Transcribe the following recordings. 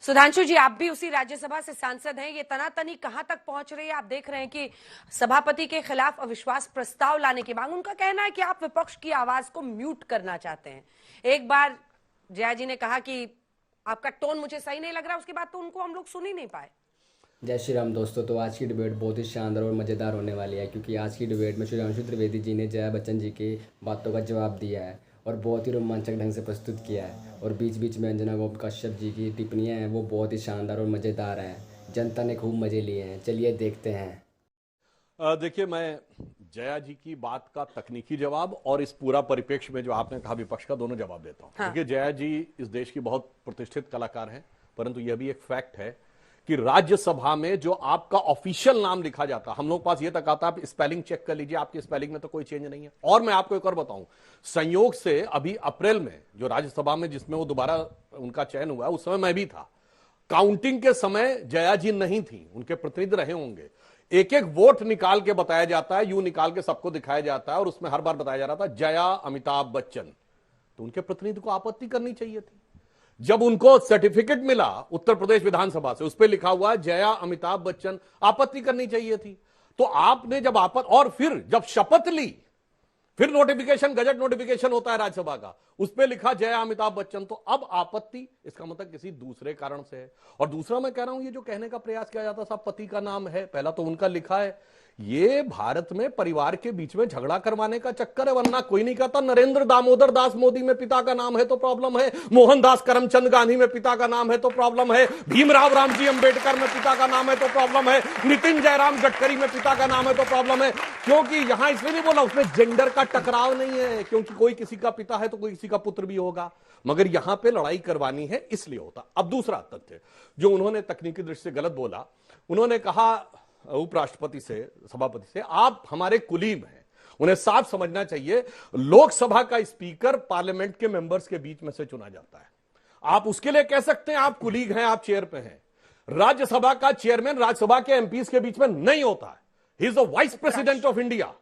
सुधांशु जी, आप भी उसी राज्यसभा से सांसद हैं। ये तनातनी कहां तक पहुंच रही है? आप देख रहे हैं कि सभापति के खिलाफ अविश्वास प्रस्ताव लाने की मांग, उनका कहना है कि आप विपक्ष की आवाज को म्यूट करना चाहते हैं। एक बार जया जी ने कहा कि आपका टोन मुझे सही नहीं लग रहा, उसके बाद तो उनको हम लोग सुन ही नहीं पाए। जय श्री राम दोस्तों। तो आज की डिबेट बहुत ही शानदार और मज़ेदार होने वाली है, क्योंकि आज की डिबेट में सुधांशु त्रिवेदी जी ने जया बच्चन जी की बातों का जवाब दिया है और बहुत ही रोमांचक ढंग से प्रस्तुत किया है। और बीच बीच में अंजना गोप कश्यप जी की टिप्पणियां हैं, वो बहुत ही शानदार और मज़ेदार हैं। जनता ने खूब मज़े लिए हैं। चलिए देखते हैं। देखिए, मैं जया जी की बात का तकनीकी जवाब और इस पूरा परिप्रेक्ष्य में जो आपने कहा विपक्ष का, दोनों जवाब देता हूं। हाँ। देखिए, जया जी इस देश की बहुत प्रतिष्ठित कलाकार हैं, परंतु यह भी एक फैक्ट है कि राज्यसभा में जो आपका ऑफिशियल नाम लिखा जाता, हम लोग पास ये तक आता, आप स्पेलिंग चेक कर लीजिए, आपकी स्पेलिंग में तो कोई चेंज नहीं है। और मैं आपको एक और बताऊं, संयोग से अभी अप्रैल में जो राज्यसभा में जिसमें वो दोबारा उनका चयन हुआ, उस समय मैं भी था। काउंटिंग के समय जया जी नहीं थी, उनके प्रतिनिधि रहे होंगे। एक एक वोट निकाल के बताया जाता है, यूं निकाल के सबको दिखाया जाता है, और उसमें हर बार बताया जा रहा था जया अमिताभ बच्चन। तो उनके प्रतिनिधि को आपत्ति करनी चाहिए थी। जब उनको सर्टिफिकेट मिला उत्तर प्रदेश विधानसभा से, उस पर लिखा हुआ जया अमिताभ बच्चन, आपत्ति करनी चाहिए थी। तो आपने जब और फिर जब शपथ ली, फिर नोटिफिकेशन, गजट नोटिफिकेशन होता है राज्यसभा का, उस पर लिखा जया अमिताभ बच्चन, तो अब आपत्ति, इसका मतलब किसी दूसरे कारण से है। और दूसरा मैं कह रहा हूं, ये जो कहने का प्रयास किया जाता साहब पति का नाम है, पहला तो उनका लिखा है, ये भारत में परिवार के बीच में झगड़ा करवाने का चक्कर है, वरना कोई नहीं कहता नरेंद्र दामोदर दास मोदी में पिता का नाम है तो प्रॉब्लम है, मोहनदास करमचंद गांधी में पिता का नाम है तो प्रॉब्लम है, भीमराव रामजी अंबेडकर में पिता का नाम है तो प्रॉब्लम है, नितिन जयराम गडकरी में पिता का नाम है तो प्रॉब्लम है। क्योंकि यहां इसलिए नहीं बोला, उसमें जेंडर का टकराव नहीं है, क्योंकि कोई किसी का पिता है तो कोई किसी का पुत्र भी होगा, मगर यहां पे लड़ाई करवानी है इसलिए होता। अब दूसरा तथ्य जो उन्होंने तकनीकी दृष्टि से गलत बोला, उन्होंने कहा उपराष्ट्रपति से, सभापति से, आप हमारे कुलीग हैं। उन्हें साफ समझना चाहिए, लोकसभा का स्पीकर पार्लियामेंट के मेंबर्स के बीच में से चुना जाता है। आप उसके लिए कह सकते हैं आप कुलीग हैं, आप चेयर पे हैं। राज्यसभा का चेयरमैन राज्यसभा के एमपीज के बीच में नहीं होता है, he is the vice president of India.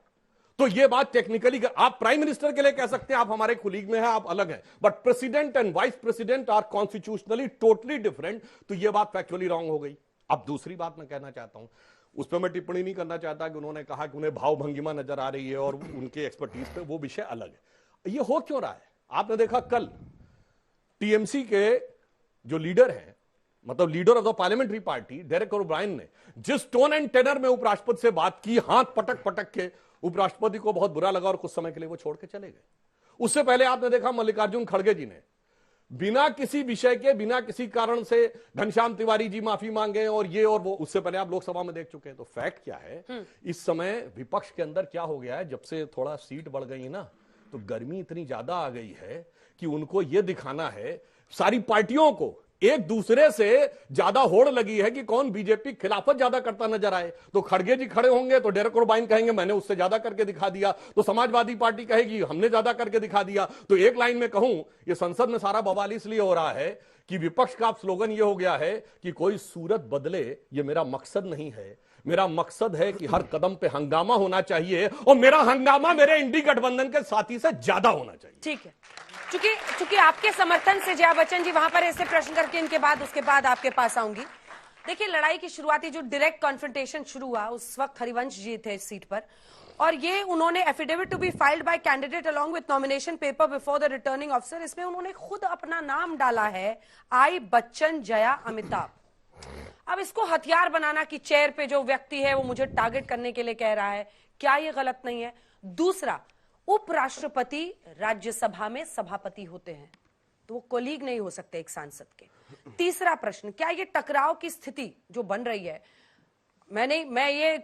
तो यह बात टेक्निकली, आप प्राइम मिनिस्टर के लिए कह सकते हैं आप हमारे कुलीग में हैं, आप अलग हैं, but president and vice president are constitutionally totally different. तो यह बात फैक्चुअली रॉन्ग हो गई। अब दूसरी बात मैं कहना चाहता हूं, उस पर मैं टिप्पणी नहीं करना चाहता कि उन्होंने कहा कि उन्हें भाव भंगिमा नजर आ रही है और उनके एक्सपर्टीज पे, वो विषय अलग है। ये हो क्यों रहा है? आपने देखा कल टीएमसी के जो लीडर हैं, मतलब leader of the parliamentary party Derek O'Brien ने जिस टोन एंड टेनर में उपराष्ट्रपति से बात की, हाथ पटक पटक के, उपराष्ट्रपति को बहुत बुरा लगा और कुछ समय के लिए वो छोड़ के चले गए। उससे पहले आपने देखा मल्लिकार्जुन खड़गे जी ने बिना किसी विषय के, बिना किसी कारण से घनश्याम तिवारी जी माफी मांगे और ये और वो, उससे पहले आप लोकसभा में देख चुके हैं। तो फैक्ट क्या है, इस समय विपक्ष के अंदर क्या हो गया है, जब से थोड़ा सीट बढ़ गई है ना, तो गर्मी इतनी ज्यादा आ गई है कि उनको ये दिखाना है, सारी पार्टियों को एक दूसरे से ज्यादा होड़ लगी है कि कौन बीजेपी खिलाफत ज्यादा करता नजर आए। तो खड़गे जी खड़े होंगे तो डेरेक ओब्रायन कहेंगे मैंने उससे ज्यादा करके दिखा दिया, तो समाजवादी पार्टी कहेगी हमने ज्यादा करके दिखा दिया। तो एक लाइन में कहूं, ये संसद में सारा बवाल इसलिए हो रहा है कि विपक्ष का स्लोगन ये हो गया है कि कोई सूरत बदले, ये मेरा मकसद नहीं है। मेरा मकसद है कि हर कदम पे हंगामा होना चाहिए और मेरा हंगामा मेरे इंडी गठबंधन के साथी से ज्यादा होना चाहिए। ठीक है, चूंकि आपके समर्थन से जया बच्चन जी वहां पर ऐसे प्रश्न करके इनके बाद उसके बाद आपके पास आऊंगी। देखिए, लड़ाई की शुरुआती जो डायरेक्ट कॉन्फ्रंटेशन शुरू हुआ, उस वक्त हरिवंश जी थे इस सीट पर, और ये उन्होंने affidavit to be filed by candidate along with nomination paper before the returning officer, इसमें उन्होंने खुद अपना नाम डाला है, आई बच्चन जया अमिताभ। अब इसको हथियार बनाना कि चेयर पे जो व्यक्ति है वो मुझे टारगेट करने के लिए कह रहा है, क्या ये गलत नहीं है? दूसरा, उपराष्ट्रपति राज्यसभा में सभापति होते हैं, तो वो कोलीग नहीं हो सकते एक सांसद के। तीसरा प्रश्न, क्या ये टकराव की स्थिति जो बन रही है, मैं ये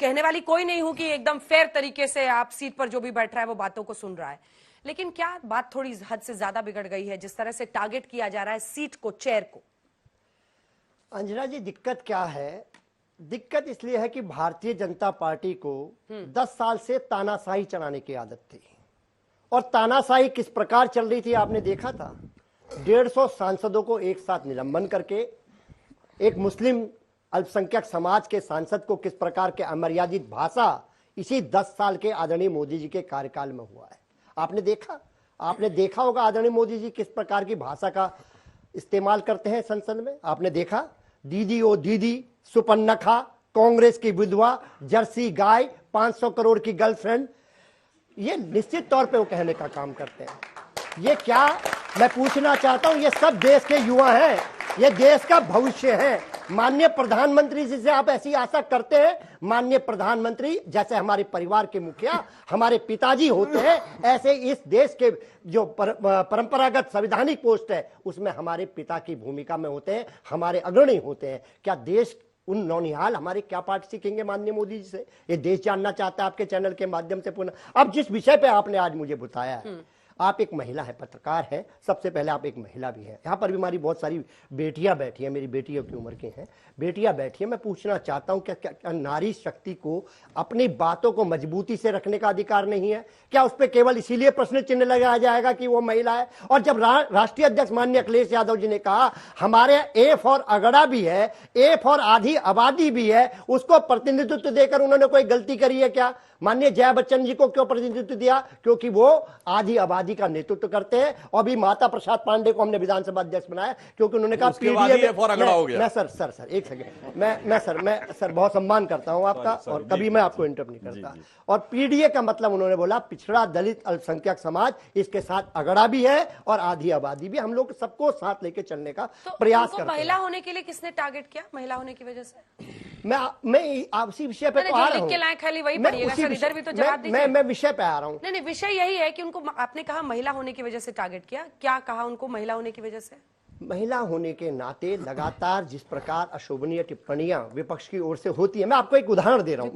कहने वाली कोई नहीं हूं कि एकदम फेयर तरीके से आप सीट पर जो भी बैठ रहा है वो बातों को सुन रहा है, लेकिन क्या बात थोड़ी हद से ज्यादा बिगड़ गई है जिस तरह से टारगेट किया जा रहा है सीट को, चेयर को? अंजना जी, दिक्कत क्या है? दिक्कत इसलिए है कि भारतीय जनता पार्टी को 10 साल से तानाशाही चलाने की आदत थी, और तानाशाही किस प्रकार चल रही थी आपने देखा था। 150 सांसदों को एक साथ निलंबन करके एक मुस्लिम अल्पसंख्यक समाज के सांसद को किस प्रकार के अमर्यादित भाषा इसी 10 साल के आदरणीय मोदी जी के कार्यकाल में हुआ है। आपने देखा होगा आदरणीय मोदी जी किस प्रकार की भाषा का इस्तेमाल करते हैं संसद में। आपने देखा, दीदी ओ दीदी, सुपन्नखा, कांग्रेस की विधवा, जर्सी गाय, 500 करोड़ की गर्लफ्रेंड, ये निश्चित तौर पे वो कहने का काम करते हैं। ये क्या, मैं पूछना चाहता हूं, ये सब देश के युवा हैं, ये देश का भविष्य है। माननीय प्रधानमंत्री जी से आप ऐसी आशा करते हैं? माननीय प्रधानमंत्री जैसे हमारे परिवार के मुखिया हमारे पिताजी होते हैं, ऐसे इस देश के जो परंपरागत संवैधानिक पोस्ट है उसमें हमारे पिता की भूमिका में होते हैं, हमारे अग्रणी होते हैं। क्या देश, उन नौनिहाल हमारे क्या पाठ सीखेंगे माननीय मोदी जी से? ये देश जानना चाहता है आपके चैनल के माध्यम से पुनः। अब जिस विषय पे आपने आज मुझे बताया है, आप एक महिला है, पत्रकार है, सबसे पहले आप एक महिला भी है। यहाँ पर भी हमारी बहुत सारी बेटियां बैठी हैं, मेरी बेटियों की उम्र की हैं, बेटियां बैठी हैं। मैं पूछना चाहता हूं क्या नारी शक्ति को अपनी बातों को मजबूती से रखने का अधिकार नहीं है? क्या उस पर केवल इसीलिए प्रश्न चिन्ह लगाया जाएगा कि वो महिला है? और जब राष्ट्रीय अध्यक्ष माननीय अखिलेश यादव जी ने कहा हमारे ए फॉर अगड़ा भी है, ए फॉर आधी आबादी भी है, उसको प्रतिनिधित्व देकर उन्होंने कोई गलती करी है क्या? माननीय जया बच्चन जी को क्यों प्रतिनिधित्व दिया? क्योंकि वो आधी आबादी का नेतृत्व करते हैं। और भी माता प्रसाद पांडे को हमने विधानसभा अध्यक्ष बनाया क्योंकि उन्होंने कहा पीडीए सर एक सेकंड, मैं सर बहुत सम्मान करता हूं आपका और कभी मैं आपको इंटरप्ट नहीं करता। और पीडीए का मतलब उन्होंने बोला पिछड़ा, दलित, अल्पसंख्यक समाज, इसके साथ अगड़ा भी है और आधी आबादी भी। हम लोग सबको साथ लेके चलने का प्रयास करते हैं। महिला होने के लिए किसने टारगेट किया? महिला होने की वजह से मैं आपसी विषय पे तो आ रहा हूं, इधर भी तो जवाब दीजिए। मैं विषय पे आ रहा हूं। नहीं, विषय यही है कि उनको आपने कहा महिला होने की वजह से टारगेट किया, क्या कहा उनको महिला होने की वजह से? महिला होने के नाते लगातार जिस प्रकार अशोभनीय टिप्पणियां विपक्ष की ओर से होती है, मैं आपको एक उदाहरण दे रहा हूं,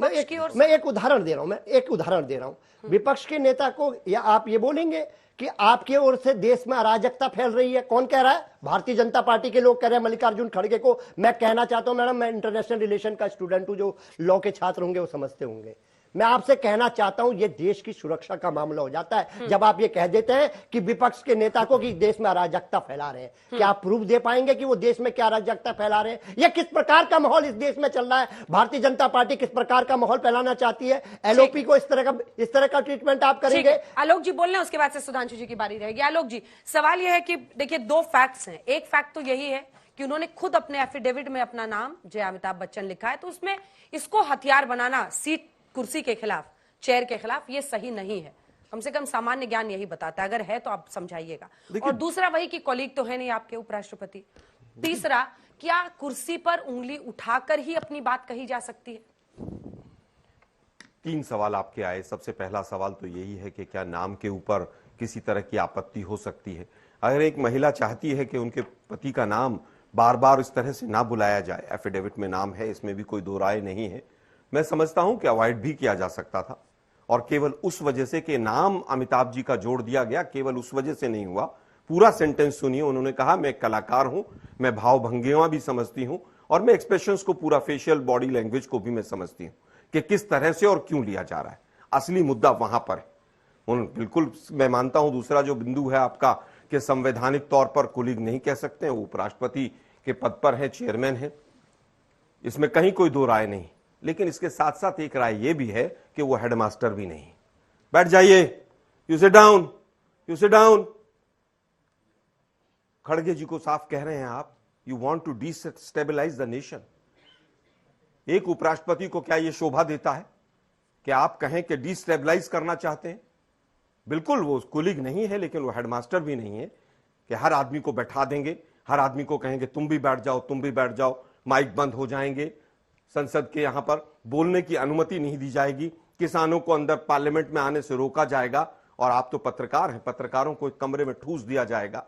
मैं एक उदाहरण दे रहा हूं। विपक्ष के नेता को, या आप ये बोलेंगे कि आपके ओर से देश में अराजकता फैल रही है? कौन कह रहा है? भारतीय जनता पार्टी के लोग कह रहे हैं। मल्लिकार्जुन खड़गे को मैं कहना चाहता हूं, मैडम मैं इंटरनेशनल रिलेशन का स्टूडेंट हूं, जो लॉ के छात्र होंगे वो समझते होंगे। मैं आपसे कहना चाहता हूं ये देश की सुरक्षा का मामला हो जाता है जब आप ये कह देते हैं कि विपक्ष के नेता को कि देश में अराजकता फैला रहे हैं। क्या आप प्रूफ दे पाएंगे कि वो देश में क्या अराजकता फैला रहे हैं? या किस प्रकार का माहौल इस देश में चल रहा है? भारतीय जनता पार्टी किस प्रकार का माहौल फैलाना चाहती है? एलओपी को इस तरह का ट्रीटमेंट आप करेंगे? आलोक जी बोल रहे हैं, उसके बाद से सुधांशु जी की बारी रहेगी। आलोक जी, सवाल यह है कि देखिए दो फैक्ट्स हैं। एक फैक्ट तो यही है कि उन्होंने खुद अपने एफिडेविट में अपना नाम जय अमिताभ बच्चन लिखा है, तो उसमें इसको हथियार बनाना सीट, कुर्सी के खिलाफ, चेयर के खिलाफ, ये सही नहीं है। कम से कम सामान्य ज्ञान यही बताता है, अगर है तो आप समझाइएगा। और दूसरा वही कि कॉलीग तो है नहीं आपके उपराष्ट्रपति। तीसरा, क्या कुर्सी पर उंगली उठाकर ही अपनी बात कही जा सकती है? 3 सवाल आपके आए। सबसे पहला सवाल तो यही है कि क्या नाम के ऊपर किसी तरह की आपत्ति हो सकती है? अगर एक महिला चाहती है कि उनके पति का नाम बार बार इस तरह से ना बुलाया जाए, एफिडेविट में नाम है, इसमें भी कोई दो राय नहीं है, मैं समझता हूं कि अवॉइड भी किया जा सकता था। और केवल उस वजह से कि नाम अमिताभ जी का जोड़ दिया गया, केवल उस वजह से नहीं हुआ। पूरा सेंटेंस सुनिए, उन्होंने कहा मैं कलाकार हूं, मैं भाव भंगिमा भी समझती हूं और मैं एक्सप्रेशंस को, पूरा फेशियल बॉडी लैंग्वेज को भी मैं समझती हूं कि किस तरह से और क्यों लिया जा रहा है। असली मुद्दा वहां पर है। बिल्कुल मैं मानता हूं। दूसरा जो बिंदु है आपका कि संवैधानिक तौर पर कुलीग नहीं कह सकते, वो उपराष्ट्रपति के पद पर है, चेयरमैन है, इसमें कहीं कोई दो राय नहीं। लेकिन इसके साथ साथ एक राय यह भी है कि वो हेडमास्टर भी नहीं। बैठ जाइए, you sit down, you sit down. खड़गे जी को साफ कह रहे हैं आप, you want to destabilise the nation. एक उपराष्ट्रपति को क्या यह शोभा देता है कि आप कहें कि डिस्टेबलाइज करना चाहते हैं? बिल्कुल वो कुलीग नहीं है, लेकिन वो हेडमास्टर भी नहीं है कि हर आदमी को बैठा देंगे, हर आदमी को कहेंगे तुम भी बैठ जाओ, तुम भी बैठ जाओ, माइक बंद हो जाएंगे, संसद के यहां पर बोलने की अनुमति नहीं दी जाएगी, किसानों को अंदर पार्लियामेंट में आने से रोका जाएगा, और आप तो पत्रकार हैं, पत्रकारों को एक कमरे में ठूस दिया जाएगा।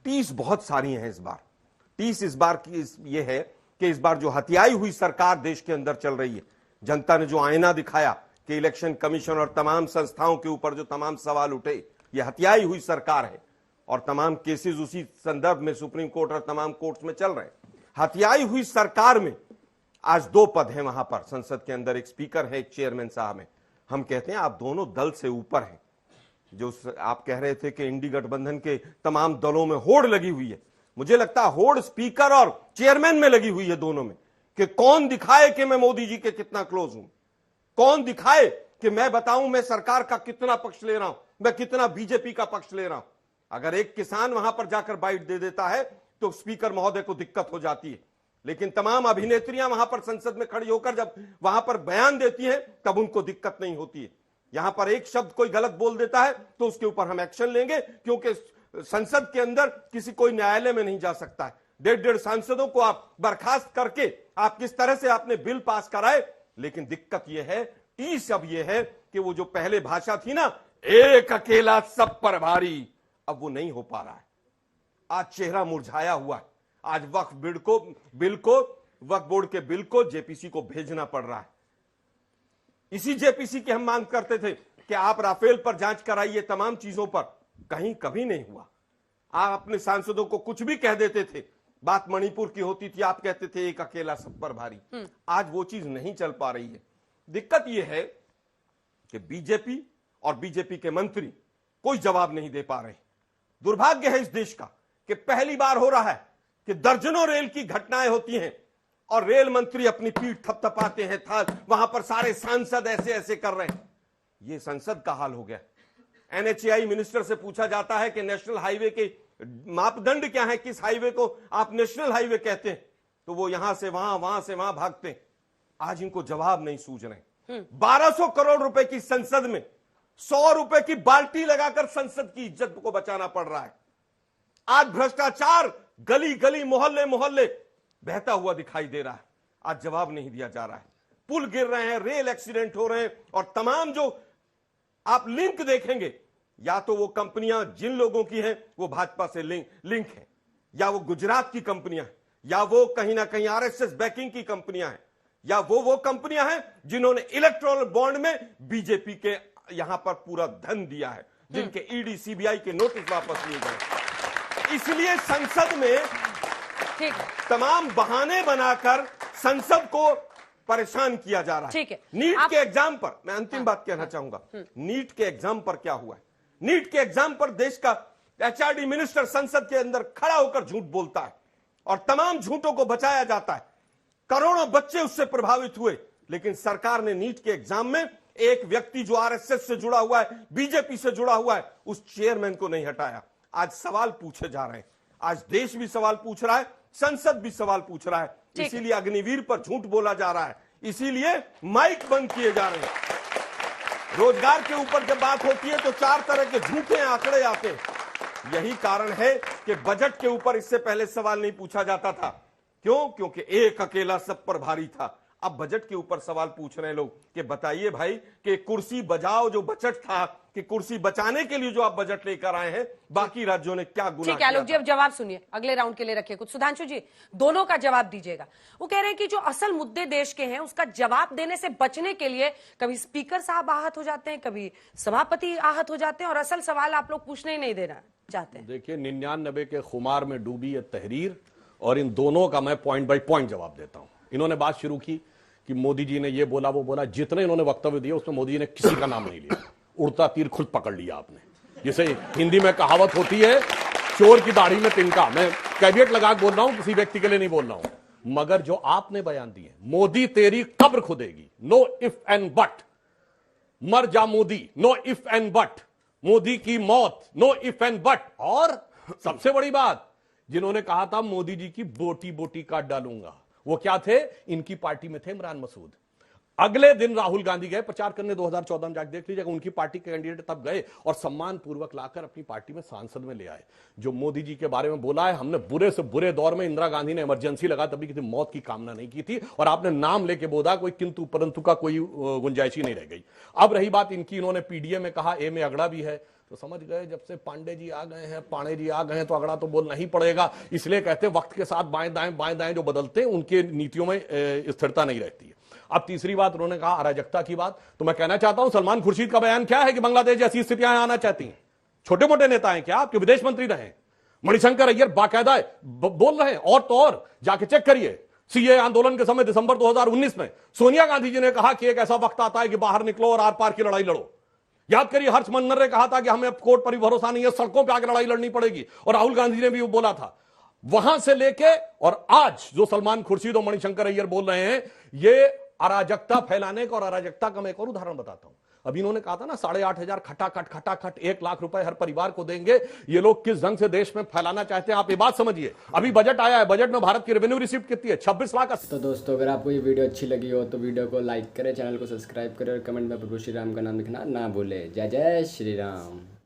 टीस बहुत सारी हैं इस बार। टीस इस बार की यह है कि इस बार जो हथियाई हुई सरकार देश के अंदर चल रही है, जनता ने जो आईना दिखाया कि इलेक्शन कमीशन और तमाम संस्थाओं के ऊपर जो तमाम सवाल उठे, यह हथियाई हुई सरकार है और तमाम केसेस उसी संदर्भ में सुप्रीम कोर्ट और तमाम कोर्ट्स में चल रहे हैं। हथियाई हुई सरकार में आज 2 पद हैं वहां पर संसद के अंदर, एक स्पीकर है, एक चेयरमैन साहब है। हम कहते हैं आप दोनों दल से ऊपर हैं। जो आप कह रहे थे कि इंडी गठबंधन के तमाम दलों में होड़ लगी हुई है, मुझे लगता है होड़ स्पीकर और चेयरमैन में लगी हुई है, दोनों में, कि कौन दिखाए कि मैं मोदी जी के कितना क्लोज हूं, कौन दिखाए कि मैं बताऊं मैं सरकार का कितना पक्ष ले रहा हूं, मैं कितना बीजेपी का पक्ष ले रहा हूं। अगर एक किसान वहां पर जाकर बाइट दे देता है तो स्पीकर महोदय को दिक्कत हो जाती है, लेकिन तमाम अभिनेत्रियां वहां पर संसद में खड़ी होकर जब वहां पर बयान देती हैं तब उनको दिक्कत नहीं होती है। यहां पर एक शब्द कोई गलत बोल देता है तो उसके ऊपर हम एक्शन लेंगे, क्योंकि संसद के अंदर किसी कोई न्यायालय में नहीं जा सकता है। 1.5 सांसदों को आप बर्खास्त करके आप किस तरह से आपने बिल पास कराए, लेकिन दिक्कत यह है, टीस अब यह है कि वो जो पहले भाषा थी ना, एक अकेला सब पर भारी, अब वो नहीं हो पा रहा है। आज चेहरा मुरझाया हुआ है। आज वक्फ बोर्ड के बिल को जेपीसी को भेजना पड़ रहा है। इसी जेपीसी की हम मांग करते थे कि आप राफेल पर जांच कराइए, तमाम चीजों पर, कहीं कभी नहीं हुआ। आप अपने सांसदों को कुछ भी कह देते थे, बात मणिपुर की होती थी, आप कहते थे एक अकेला सब पर भारी। आज वो चीज नहीं चल पा रही है। दिक्कत यह है कि बीजेपी और बीजेपी के मंत्री कोई जवाब नहीं दे पा रहे। दुर्भाग्य है इस देश का कि पहली बार हो रहा है कि दर्जनों रेल की घटनाएं होती हैं और रेल मंत्री अपनी पीठ थपथपाते हैं, वहां पर सारे सांसद ऐसे ऐसे कर रहे हैं। ये संसद का हाल हो गया। एनएचएआई मिनिस्टर से पूछा जाता है कि नेशनल हाईवे के मापदंड क्या है, किस हाईवे को आप नेशनल हाईवे कहते हैं, तो वो यहां से वहां से वहां भागते हैं। आज इनको जवाब नहीं सूझ रहे। 1200 करोड़ रुपए की संसद में 100 रुपए की बाल्टी लगाकर संसद की इज्जत को बचाना पड़ रहा है। आज भ्रष्टाचार गली गली मोहल्ले मोहल्ले बहता हुआ दिखाई दे रहा है। आज जवाब नहीं दिया जा रहा है। पुल गिर रहे हैं, रेल एक्सीडेंट हो रहे हैं, और तमाम जो आप लिंक देखेंगे, या तो वो कंपनियां जिन लोगों की हैं वो भाजपा से लिंक है, या वो गुजरात की कंपनियां हैं, या वो कहीं ना कहीं आरएसएस बैकिंग की कंपनियां हैं, या वो कंपनियां हैं जिन्होंने इलेक्टोरल बॉन्ड में बीजेपी के यहां पर पूरा धन दिया है, जिनके ईडी सीबीआई के नोटिस वापस लिए गए। इसलिए संसद में तमाम बहाने बनाकर संसद को परेशान किया जा रहा है। नीट के एग्जाम पर मैं अंतिम बात कहना चाहूंगा। नीट के एग्जाम पर क्या हुआ है? नीट के एग्जाम पर देश का एचआरडी मिनिस्टर संसद के अंदर खड़ा होकर झूठ बोलता है और तमाम झूठों को बचाया जाता है। करोड़ों बच्चे उससे प्रभावित हुए, लेकिन सरकार ने नीट के एग्जाम में एक व्यक्ति जो आरएसएस से जुड़ा हुआ है, बीजेपी से जुड़ा हुआ है, उस चेयरमैन को नहीं हटाया। आज सवाल पूछे जा रहे हैं। आज देश भी सवाल पूछ रहा है, संसद भी सवाल पूछ रहा है। इसीलिए अग्निवीर पर झूठ बोला जा रहा है, इसीलिए माइक बंद किए जा रहे हैं। रोजगार के ऊपर जब बात होती है तो 4 तरह के झूठे आंकड़े आते हैं। यही कारण है कि बजट के ऊपर इससे पहले सवाल नहीं पूछा जाता था। क्यों? क्योंकि एक अकेला सब पर भारी था। अब बजट के ऊपर सवाल पूछ रहे हैं लोग कि बताइए भाई कि कुर्सी बचाओ जो बजट था, कि कुर्सी बचाने के लिए जो आप बजट लेकर आए हैं, बाकी राज्यों ने क्या गुनाह किया? ठीक है आलोक जी, अब जवाब सुनिए, अगले राउंड के लिए रखिए कुछ। सुधांशु जी, दोनों का जवाब दीजिएगा। वो कह रहे हैं कि जो असल मुद्दे देश के हैं उसका जवाब देने से बचने के लिए कभी स्पीकर साहब आहत हो जाते हैं, कभी सभापति आहत हो जाते हैं, और असल सवाल आप लोग पूछने ही नहीं देना चाहते हैं। देखिए, 99 के खुमार में डूबी ये तहरीर, और इन दोनों का मैं पॉइंट बाय पॉइंट जवाब देता हूं। इन्होंने बात शुरू की कि मोदी जी ने ये बोला वो बोला। जितने इन्होंने वक्तव्य दिए उसमें मोदी जी ने किसी का नाम नहीं लिया। उड़ता तीर खुद पकड़ लिया आपने। जैसे हिंदी में कहावत होती है, चोर की दाढ़ी में तिनका। मैं कैविएट लगा बोल रहा हूं, किसी व्यक्ति के लिए नहीं बोल रहा हूं। मगर जो आपने बयान दिए, मोदी तेरी कब्र खुदेगी, नो इफ एंड बट, मर जा Modi, know if and but, Modi की मौत, नो इफ एंड बट। और सबसे बड़ी बात, जिन्होंने कहा था मोदी जी की बोटी बोटी काट डालूंगा, वो क्या थे? इनकी पार्टी में थे इमरान मसूद। अगले दिन राहुल गांधी गए प्रचार करने, 2014 में जाकर देख लीजिएगा। उनकी पार्टी के कैंडिडेट तब गए और सम्मान पूर्वक लाकर अपनी पार्टी में सांसद में ले आए। जो मोदी जी के बारे में बोला है, हमने बुरे से बुरे दौर में इंदिरा गांधी ने इमरजेंसी लगा तभी किसी मौत की कामना नहीं की थी, और आपने नाम लेके बोला, कोई किंतु परंतु का कोई गुंजाइश ही नहीं रह गई। अब रही बात इनकी, इन्होंने पीडीए में कहा ए में अगड़ा भी है, तो समझ गए जब से पांडे जी आ गए हैं, पांडे जी आ गए हैं तो अगड़ा तो बोलना ही पड़ेगा। इसलिए कहते हैं वक्त के साथ बाएं दाएं जो बदलते हैं उनके नीतियों में स्थिरता नहीं रहती है। अब तीसरी बात उन्होंने कहा अराजकता की बात, तो मैं कहना चाहता हूं सलमान खुर्शीद का बयान क्या है कि बांग्लादेश जैसी स्थितियां आना चाहती हैं। छोटे मोटे नेता हैं क्या आपके? विदेश मंत्री रहे। मणिशंकर अय्यर बाकायदा बोल रहे हैं, और तो और जाके चेक करिए, सीए आंदोलन के समय दिसंबर 2019 में सोनिया गांधी जी ने कहा कि एक ऐसा वक्त आता है कि बाहर निकलो और आर पार की लड़ाई लड़ो। याद करिए, हर्ष मंदर ने कहा था कि हमें कोर्ट पर भी भरोसा नहीं है, सड़कों पर आकर लड़ाई लड़नी पड़ेगी, और राहुल गांधी ने भी बोला था। वहां से लेके और आज जो सलमान खुर्शीद और मणिशंकर अय्यर बोल रहे हैं, ये अराजकता फैलाने का, और अराजकता का मैं एक और उदाहरण बताता हूं। अभी इन्होंने कहा था ना 8,500 खटाखट 1 लाख रुपए हर परिवार को देंगे। ये लोग किस ढंग से देश में फैलाना चाहते हैं आप ये बात समझिए। अभी बजट आया है, बजट में भारत की रेवेन्यू रिसीप्ट कितनी है? 26 लाख। तो दोस्तों अगर आपको ये वीडियो अच्छी लगी हो तो वीडियो को लाइक करें, चैनल को सब्सक्राइब करें और कमेंट में प्रभु श्री राम का नाम लिखना ना भूले। जय जय श्री राम।